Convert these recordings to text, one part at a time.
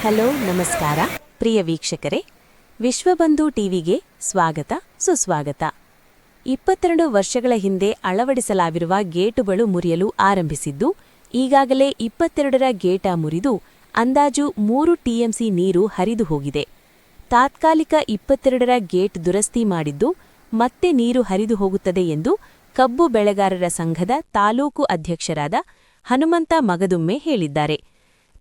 Hello ನಮಸ್ಕಾರ ಪ್ರಿಯ ವೀಕ್ಷಕರೇ, ವಿಶ್ವಬಂಧು ಟಿವಿಗೆ ಸ್ವಾಗತ ಸುಸ್ವಾಗತ. 22 ವರ್ಷಗಳ ಹಿಂದೆ ಅಳವಡಿಸಲಾಗಿರುವ ಗೇಟುಗಳು ಮುರಿಯಲು ಆರಂಭಿಸಿದ್ದು, ಈಗಾಗಲೇ 22ರ ಗೇಟ ಮುರಿದು ಅಂದಾಜು 3 ಟಿಎಂಸಿ ನೀರು ಹರಿದು ಹೋಗಿದೆ. ತಾತ್ಕಾಲಿಕ 22ರ ಗೇಟ್ ದುರಸ್ತಿ ಮಾಡಿದ್ದು ಮತ್ತೆ ನೀರು ಹರಿದು ಹೋಗುತ್ತದೆ ಎಂದು ಕಬ್ಬು ಬೆಳೆಗಾರರ ಸಂಘದ ತಾಲೂಕು ಅಧ್ಯಕ್ಷರಾದ ಹನುಮಂತ ಮಗದುಮ್ಮೆ ಹೇಳಿದ್ದಾರೆ.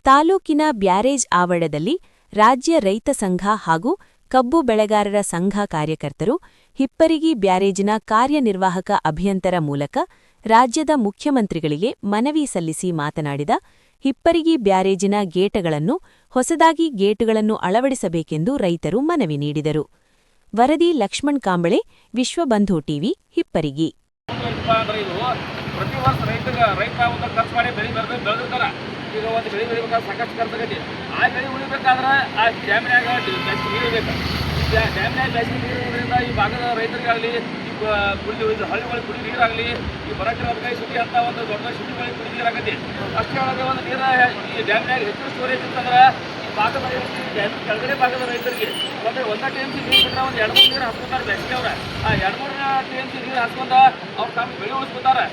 ತಾಲೂಕಿನ ಬ್ಯಾರೇಜ್ ಆವರಣದಲ್ಲಿ ರಾಜ್ಯ ರೈತ ಸಂಘ ಹಾಗೂ ಕಬ್ಬು ಬೆಳೆಗಾರರ ಸಂಘ ಕಾರ್ಯಕರ್ತರು ಹಿಪ್ಪರಿಗಿ ಬ್ಯಾರೇಜಿನ ಕಾರ್ಯನಿರ್ವಾಹಕ ಅಭಿಯಂತರ ಮೂಲಕ ರಾಜ್ಯದ ಮುಖ್ಯಮಂತ್ರಿಗಳಿಗೆ ಮನವಿ ಸಲ್ಲಿಸಿ ಮಾತನಾಡಿದ ಹಿಪ್ಪರಿಗಿ ಬ್ಯಾರೇಜಿನ ಗೇಟುಗಳನ್ನು ಹೊಸದಾಗಿ ಗೇಟುಗಳನ್ನು ಅಳವಡಿಸಬೇಕೆಂದು ರೈತರು ಮನವಿ ನೀಡಿದರು. ವರದಿ ಲಕ್ಷ್ಮಣ್ ಕಾಂಬಳೆ, ವಿಶ್ವಬಂಧು ಟಿವಿ, ಹಿಪ್ಪರಿಗಿ. ಪ್ರತಿ ವರ್ಷ ರೈತ ಒಂದು ಖರ್ಚು ಮಾಡಿ ಬೆಳೆ ಬೆಳೆದಿರ್ತಾರೆ. ಈಗ ಒಂದು ಬೆಳೆ ಬೆಳಿಬೇಕಾದ್ರೆ ಸಾಕಷ್ಟು ಖರ್ಚಾಗೈತಿ. ಆ ಬೆಳೆ ಉಳಿಬೇಕಾದ್ರೆ ಆ ಡ್ಯಾಮ್ನ್ಯಾಗ ಜಾಸ್ತಿ ನೀರು ಬೇಕು. ಡ್ಯಾಮ್ನ್ಯಾಗ ಜಾಸ್ತಿ ನೀರು ಇರೋದ್ರಿಂದ ಈ ಭಾಗದ ರೈತರಿಗಾಗಲಿ, ಈ ಹಳ್ಳಿಗಳಿಗೆ ಕುಡಿ ನೀರಾಗಲಿ, ಈ ಬರಟಿನ ಸಿಟಿ ಅಂತ ಒಂದು ದೊಡ್ಡ ಸಿಟಿಗಳಿಗೆ ಕುಡಿ ನೀರಾಗೈತಿ. ಅಷ್ಟೇ ಒಳಗೆ ಒಂದು ನೀರು ಈ ಡ್ಯಾಮ್ನ್ಯಾಗ ಹೆಚ್ಚು ಸ್ಟೋರೇಜ್ ಇತ್ತಂದ್ರೆ ಈ ಭಾಗದ ಡ್ಯಾಮ್ ಕೆಳಗಡೆ ಭಾಗದ ರೈತರಿಗೆ ಒಂದು ಟಿಎಂಸಿ ನೀರು ಬಿಟ್ಟರೆ ಒಂದು 2-3 ನೀರು ಹಾಸ್ಕೊತಾರೆ. ಬೇಸಿಗೆ ಅವ್ರೆ ಆ 2-3 ಟಿಎಂಸಿ ನೀರು ಹಾಸ್ಕೊಂಡು ಅವ್ರು ತಮ್ಮ ಬೆಳೆ ಉಳಿಸ್ಕೊತಾರೆ.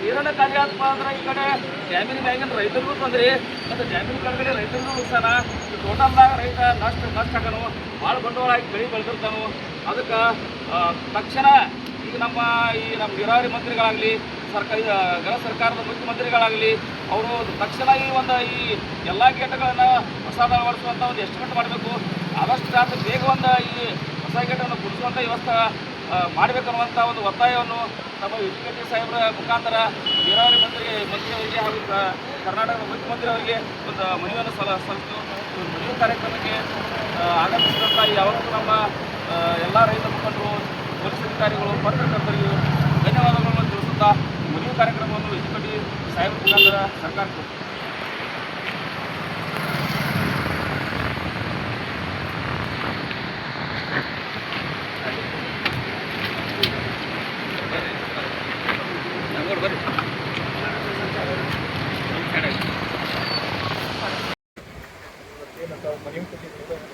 ನೀರನ್ನ ಖಾಲಿ ಆತ್ಮ ಅಂದ್ರೆ ಈ ಕಡೆ ಡ್ಯಾಮಿನ ಮ್ಯಾಗಿನ ರೈತರಿಗೂ ತೊಂದರೆ, ಮತ್ತು ಡ್ಯಾಮಿನ ಕೆಳಗಡೆ ರೈತರಿಗೂ ನುಕ್ಸಾನ. ಟೋಟಲ್ದಾಗ ರೈತ ನಷ್ಟ ಆಗೋನು, ಭಾಳ ಬಂಡವಾಳ ಹಾಕಿ ಬೆಳೆ ಬೆಳೆದಿರ್ತಾನು. ಅದಕ್ಕೆ ತಕ್ಷಣ ಈಗ ನಮ್ಮ ನೀರಾವರಿ ಮಂತ್ರಿಗಳಾಗಲಿ, ಗೃಹ ಸರ್ಕಾರದ ಮುಖ್ಯಮಂತ್ರಿಗಳಾಗಲಿ ಅವರು ತಕ್ಷಣ ಈ ಎಲ್ಲ ಗೇಟ್ಗಳನ್ನು ಹೊಸದ ಅಳವಡಿಸುವಂಥ ಒಂದು ಎಸ್ಟಿಮೇಟ್ ಮಾಡಬೇಕು. ಆದಷ್ಟು ಬೇಗ ಈ ಹೊಸ ಗೇಟನ್ನು ಕುಡಿಸುವಂಥ ವ್ಯವಸ್ಥೆ ಮಾಡಬೇಕನ್ನುವಂಥ ಒಂದು ಒತ್ತಾಯವನ್ನು ನಮ್ಮ ಎಜುಕೇಟಿವ್ ಸಾಹೇಬರ ಮುಖಾಂತರ ನೀರಾವರಿ ಮಂತ್ರಿಯವರಿಗೆ ಹಾಗೂ ಕರ್ನಾಟಕದ ಮುಖ್ಯಮಂತ್ರಿಯವರಿಗೆ ಒಂದು ಮನವಿಯನ್ನು ಸಲ್ಲಿಸಿತು. ಮನವಿ ಕಾರ್ಯಕ್ರಮಕ್ಕೆ ಆಗಮಿಸಿದಂಥ ಯಾವತ್ತೂ ನಮ್ಮ ಎಲ್ಲ ರೈತ ಮುಖಂಡರು, ಪೊಲೀಸ್ ಅಧಿಕಾರಿಗಳು, ಪತ್ರಕರ್ತರಿಗೂ ಧನ್ಯವಾದಗಳನ್ನು ತಿಳಿಸುತ್ತಾ ಮನವಿ ಕಾರ್ಯಕ್ರಮವನ್ನು ಎಜುಕೇಟಿವ್ ಸಾಹೇಬರ ಮುಖಾಂತರ ಸರ್ಕಾರಕ್ಕೆ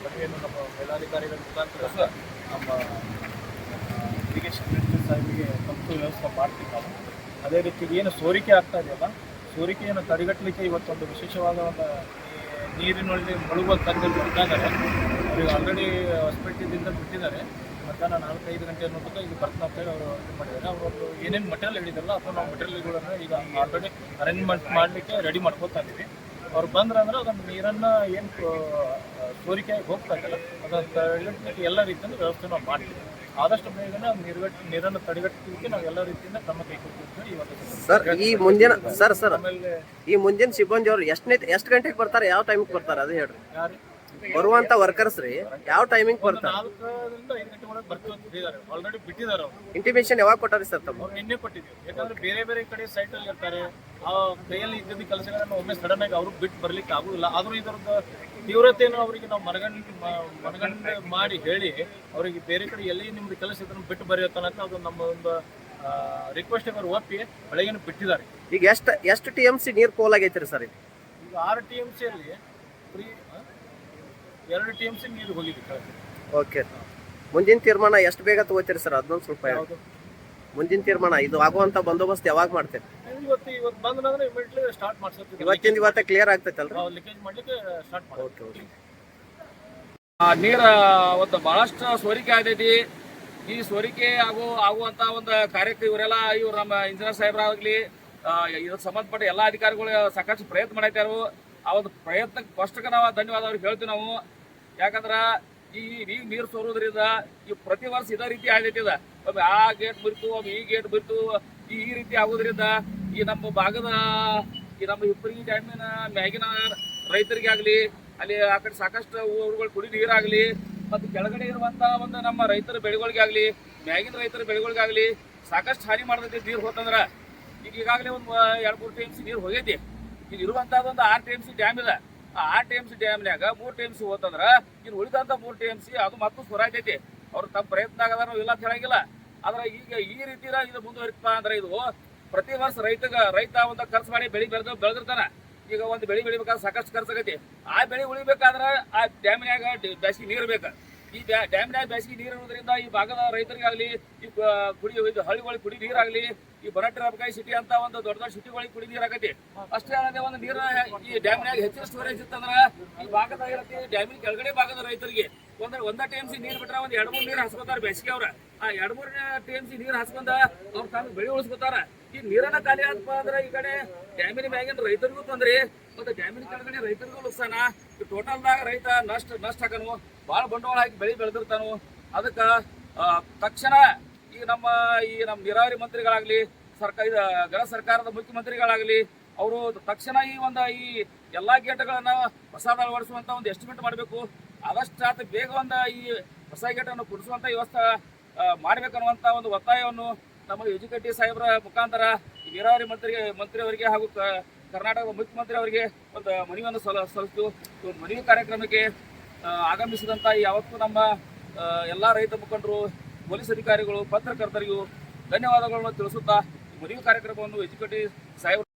ಮನವಿಯನ್ನು ನಮ್ಮ ಮೇಲಾಧಿಕಾರಿಗಳ ಮುಖಾಂತರ ನಮ್ಮ ಇರಿಗೇಷನ್ ಮಿನಿಸ್ಟರ್ ಸಾಹೇಬರಿಗೆ ತಪ್ಪು ವ್ಯವಸ್ಥೆ ಮಾಡ್ತೀವಿ ನಾವು. ಅದೇ ರೀತಿ ಏನು ಸೋರಿಕೆ ಆಗ್ತಾ ಇದೆಯಲ್ಲ, ಸೋರಿಕೆಯನ್ನು ತಡೆಗಟ್ಟಲಿಕ್ಕೆ ಇವತ್ತೊಂದು ವಿಶೇಷವಾದ ಒಂದು ನೀರಿನೊಳಗೆ ಮುಳುಗುವ ತಂದೆ ಬಿಟ್ಟಿದ್ದಾರೆ. ಅವರಿಗೆ ಆಲ್ರೆಡಿ ಹಾಸ್ಪಿಟಲಿಂದ ಬಿಟ್ಟಿದ್ದಾರೆ. ಮಧ್ಯಾಹ್ನ 4-5 ಗಂಟೆ ಅನ್ನೋದಕ್ಕೆ ಈಗ ಬರ್ತಾ ಅಂತೇಳಿ ಅವರು ಇದು ಮಾಡಿದ್ದಾರೆ. ಅವರು ಏನೇನು ಮಟೀರಿಯಲ್ ಹೇಳಿದಾರಲ್ಲ ಅಥವಾ ನಾವು ಮಟೀರಿಯಲ್ಗಳನ್ನು ಈಗ ಆಲ್ರೆಡಿ ಅರೇಂಜ್ಮೆಂಟ್ ಮಾಡಲಿಕ್ಕೆ ರೆಡಿ ಮಾಡ್ಕೋತಾ ಇದ್ದೀವಿ. ಅವ್ರು ಬಂದ್ರೆ ಅಂದ್ರೆ ಅದನ್ನು ನೀರನ್ನು ಏನು ಸೋರಿಕೆಯಾಗಿ ಹೋಗ್ತಾ ಇದ್ದಲ್ಲ ಅದನ್ನು ತಡೆಗಟ್ಟಲಿಕ್ಕೆ ಎಲ್ಲ ರೀತಿಯಿಂದ ವ್ಯವಸ್ಥೆ ನಾವು ಮಾಡ್ತೀವಿ. ಆದಷ್ಟು ಬೇಗನೆ ನೀರನ್ನು ತಡೆಗಟ್ಟಲಿಕ್ಕೆ ನಾವು ಎಲ್ಲ ರೀತಿಯಿಂದ ಕ್ರಮ ಕೈಗೊಳ್ತೀವಿ. ಈ ಮುಂದಿನ ಸಿಬ್ಬಂದಿ ಅವರು ಎಷ್ಟು ಗಂಟೆಗೆ ಬರ್ತಾರೆ, ಯಾವ ಟೈಮಿಗೆ ಬರ್ತಾರೆ ಅದು ಹೇಳ್ರಿ. ಯಾರು ಬರುವಂತ ವರ್ಕರ್ಸ್ ರೀ ಯಾವ ಟೈಮಿಂಗ್ ಬರ್ತಾರೆ? 4ರಿಂದ 5 ಗಂಟೆ ಒಳಗೆ ಬರ್ತೀವಿ ಅಂತ ಹೇಳಿದ್ದಾರೆ. ಆಲ್ರೆಡಿ ಬಿಟ್ಟಿದ್ದಾರೆ. ಅವರು ಇಂಟಿಮೇಷನ್ ಯಾವಾಗ ಕೊಟ್ಟಾರೆ ಸರ್? ಅವ್ರು ನಿನ್ನೆ ಕೊಟ್ಟಿದ್ದೀವಿ. ಯಾಕಂದ್ರೆ ಬೇರೆ ಬೇರೆ ಕಡೆ ಸೈಟಲ್ಲಿ ಇರ್ತಾರೆ. ಆ ಕೈಯಲ್ಲಿ ಇದ್ದಿದ್ದ ಕೆಲಸಗಳನ್ನು ಒಮ್ಮೆ ಸಡನ್ ಆಗಿ ಅವ್ರಿಗೆ ಬಿಟ್ಟು ಬರ್ಲಿಕ್ಕೆ ಆಗುದಿಲ್ಲ. ಆದರೂ ಇದರದ್ದು ತೀವ್ರತೆಯನ್ನು ಅವರಿಗೆ ನಾವು ಮನಗಂಡು ಮಾಡಿ ಹೇಳಿ ಅವರಿಗೆ ಬೇರೆ ಕಡೆ ಎಲ್ಲಿ ನಿಮ್ದು ಕೆಲಸ ಇದನ್ನು ಬಿಟ್ಟು ಬರೆಯುತ್ತಾನಂತ ಅದು ನಮ್ಮ ಒಂದು ರಿಕ್ವೆಸ್ಟ್ ಅವರು ಒಪ್ಪಿ ಬೆಳಗ್ಗೆ ಬಿಟ್ಟಿದ್ದಾರೆ. ಈಗ ಎಷ್ಟು ಟಿಎಂಸಿ ನೀರು ಪೋಲಾಗೈತ್ರಿ ಸರ್? ಈಗ 6 ಟಿಎಂಸಿಯಲ್ಲಿ 2 ಟಿಎಂಸಿ ನೀರು ಹೋಗಿದೆ. ಓಕೆ, ಮುಂದಿನ ತೀರ್ಮಾನ ಎಷ್ಟು ಬೇಗ ತಗೋತೀರಿ ಸರ್? ಅದನ್ನೊಂದು ಸ್ವಲ್ಪ ಮುಂದಿನ ತೀರ್ಮಾನ ಇದು ಆಗುವಂತ ಬಂದೋಬಸ್ತ್ ಯಾವಾಗ ಮಾಡ್ತೇವೆ? ಇವತ್ತು ಬಂದ್ರೆ ಇಮಿಡಿಯೇಟ್ಲಿ ಸ್ಟಾರ್ಟ್ ಮಾಡ್ಸೋದು. ಇವತ್ತೇ ಕ್ಲಿಯರ್ ಆಗ್ತೈತಲ್ರಿ? ಲೀಕೇಜ್ ಮಾಡ್ಲಿಕ್ಕೆ ಸ್ಟಾರ್ಟ್ ಓಕೆ. ನೀರ ಒಂದು ಬಹಳಷ್ಟು ಸೋರಿಕೆ ಆಗೈತಿ. ಈ ಸೋರಿಕೆ ಆಗುವಂತ ಒಂದು ಕಾರ್ಯಕ್ಕೆ ಇವ್ರು ನಮ್ಮ ಇಂಜಿನಿಯರ್ ಸಾಹೇಬರಾಗಲಿ ಇದಕ್ಕೆ ಸಂಬಂಧಪಟ್ಟ ಎಲ್ಲ ಅಧಿಕಾರಿಗಳು ಸಾಕಷ್ಟು ಪ್ರಯತ್ನ ಮಾಡೈತಾರು. ಆ ಒಂದು ಪ್ರಯತ್ನಕ್ಕೆ ಫಸ್ಟ್ಗೆ ನಾವು ಧನ್ಯವಾದ ಅವ್ರಿಗೆ ಹೇಳ್ತೀವಿ ನಾವು. ಯಾಕಂದ್ರೆ ಈಗ ನೀರು ಸೋರೋದ್ರಿಂದ ಈ ಪ್ರತಿ ವರ್ಷ ಇದೇ ರೀತಿ ಆಗೈತಿದ. ಒಮ್ಮೆ ಆ ಗೇಟ್ ಬಿಡ್ತು, ಒಮ್ಮೆ ಈ ಗೇಟ್ ಬಿಡ್ತು. ಈ ರೀತಿ ಆಗೋದ್ರಿಂದ ಈ ನಮ್ಮ ಭಾಗದ ನಮ್ಮ ಹಿಪ್ಪರಿಗಿ ಡ್ಯಾಮಿನ ಮ್ಯಾಗಿನ ರೈತರಿಗೆ ಆಗಲಿ, ಅಲ್ಲಿ ಆ ಕಡೆ ಸಾಕಷ್ಟು ಊರುಗಳು ಕುಡಿ ನೀರಾಗಲಿ, ಮತ್ತು ಕೆಳಗಡೆ ಇರುವಂಥ ಒಂದು ನಮ್ಮ ರೈತರ ಬೆಳೆಗಳಿಗಾಗಲಿ, ಮ್ಯಾಗಿನ ರೈತರ ಬೆಳೆಗಳಿಗಾಗಲಿ ಸಾಕಷ್ಟು ಹಾನಿ ಮಾಡ್ತೈತಿ ನೀರು ಹೋತಂದ್ರೆ. ಈಗಾಗಲೇ ಒಂದು 2-3 ಟಿಎಂಸಿ ನೀರು ಹೋಗೈತಿ. ಈಗ ಇರುವಂಥದ್ದೊಂದು 6 ಟಿಎಂಸಿ ಡ್ಯಾಮ್ ಇದೆ. ಆ 6 ಟಿಎಂಸಿ ಡ್ಯಾಮ್ನ್ಯಾಗ 3 ಟಿಎಂಸಿ ಹೋತಂದ್ರೆ ಇನ್ನು ಉಳಿದಂಥ 3 ಟಿಎಂಸಿ ಅದು ಮತ್ತು ಸುರಾಯ್ತೈತಿ. ಅವ್ರು ತಮ್ಮ ಪ್ರಯತ್ನ ಆಗದ ನಾವು ಇಲ್ಲ ಅಂತ ಹೇಳಂಗಿಲ್ಲ. ಆದ್ರೆ ಈಗ ಈ ರೀತಿ ಇದು ಮುಂದುವರಿತಾ ಅಂದ್ರೆ ಇದು ಪ್ರತಿ ವರ್ಷ ರೈತ ಒಂದು ಖರ್ಚು ಮಾಡಿ ಬೆಳೆ ಬೆಳೆದಿರ್ತಾನೆ. ಈಗ ಒಂದು ಬೆಳೆ ಬೆಳಿಬೇಕಾದ್ರೆ ಸಾಕಷ್ಟು ಖರ್ಚಾಗೈತಿ. ಆ ಬೆಳೆ ಉಳಿಬೇಕಾದ್ರೆ ಆ ಡ್ಯಾಮ್ನ್ಯಾಗ ಬೇಸಿಗೆ ನೀರು ಬೇಕು. ಈ ಡ್ಯಾಮ್ನ್ಯಾಗ ಬೇಸಿಗೆ ನೀರು ಇರೋದ್ರಿಂದ ಈ ಭಾಗದ ರೈತರಿಗಾಗಲಿ, ಈ ಇದು ಹಳ್ಳಿಗಳಿಗೆ ಕುಡಿ ನೀರಾಗಲಿ, ಈ ಬನಟರಾಬಕಾಯಿ ಸಿಟಿ ಅಂತ ಒಂದು ದೊಡ್ಡ ದೊಡ್ಡ ಸಿಟಿಗಳಿಗೆ ಕುಡಿ ನೀರು ಆಗೈತಿ. ಅಷ್ಟೇ ಅಲ್ಲದೆ ಒಂದು ನೀರು ಈ ಡ್ಯಾಮ್ನ್ಯಾಗ ಹೆಚ್ಚಿನ ಸ್ಟೋರೇಜ್ ಇತ್ತಂದ್ರ ಈ ಭಾಗದ ಇರತ್ತೆ ಡ್ಯಾಮಿನ ಕೆಳಗಡೆ ಭಾಗದ ರೈತರಿಗೆ ಒಂದ TMC ನೀರು ಬಿಟ್ರೆ ಒಂದ್ 2-3 ನೀರು ಹಾಸ್ಕೊತಾರ ಬೇಸಿಗೆ ಅವ್ರ. ಆ 2-3 TMC ನೀರು ಹಾಸ್ಕೊಂಡ ಅವ್ರ ತಾನು ಬೆಳೆ ಉಳಿಸ್ಕೊತಾರ. ಈ ನೀರನ್ನ ಖಾಲಿ ಆದ್ಪ ಅಂದ್ರೆ ಈ ಕಡೆ ಡ್ಯಾಮಿನ ಮ್ಯಾಗಿನ ರೈತರಿಗೂ ತೊಂದ್ರೆ, ಮತ್ತೆ ಡ್ಯಾಮಿನ ಕೆಳಗಡೆ ರೈತರಿಗೂ ನುಕ್ಸಾನ. ಈ ಟೋಟಲ್ದಾಗ ರೈತ ನಷ್ಟ ಹಾಕನು, ಭಾಳ ಬಂಡವಾಳ ಹಾಕಿ ಬೆಳೆ ಬೆಳೆದಿರ್ತಾನು. ಅದಕ್ಕೆ ತಕ್ಷಣ ಈ ನಮ್ಮ ನೀರಾವರಿ ಮಂತ್ರಿಗಳಾಗ್ಲಿ, ಗೃಹ ಸರ್ಕಾರದ ಮುಖ್ಯಮಂತ್ರಿಗಳಾಗ್ಲಿ, ಅವರು ತಕ್ಷಣ ಈ ಎಲ್ಲಾ ಗೇಟ್ಗಳನ್ನ ಹೊಸದ ಅಳವಡಿಸುವಂತ ಒಂದು ಎಸ್ಟಿಮೇಟ್ ಮಾಡಬೇಕು. ಆದಷ್ಟು ಬೇಗ ಈ ಹೊಸ ಗೇಟನ್ನು ಕುಡಿಸುವಂತ ವ್ಯವಸ್ಥೆ ಮಾಡ್ಬೇಕನ್ನುವಂತ ಒಂದು ಒತ್ತಾಯವನ್ನು ನಮ್ಮ ಎಜುಕೇಟಿವ್ ಸಾಹೇಬರ ಮುಖಾಂತರ ನೀರಾವರಿ ಮಂತ್ರಿಯವರಿಗೆ ಹಾಗೂ ಕರ್ನಾಟಕದ ಮುಖ್ಯಮಂತ್ರಿ ಅವರಿಗೆ ಒಂದು ಮನವಿಯನ್ನು ಸಲ್ಲಿಸಿತು. ಮನವಿ ಕಾರ್ಯಕ್ರಮಕ್ಕೆ ಆಗಮಿಸಿದಂತ ಯಾವತ್ತೂ ನಮ್ಮ ಎಲ್ಲಾ ರೈತ ಮುಖಂಡರು, ಪೊಲೀಸ್ ಅಧಿಕಾರಿಗಳು, ಪತ್ರಕರ್ತರಿಗೂ ಧನ್ಯವಾದಗಳನ್ನು ತಿಳಿಸುತ್ತಾ ಮನವಿ ಕಾರ್ಯಕ್ರಮವನ್ನು ಎಜುಕೇಟಿವ್ ಸಾಹೇಬರು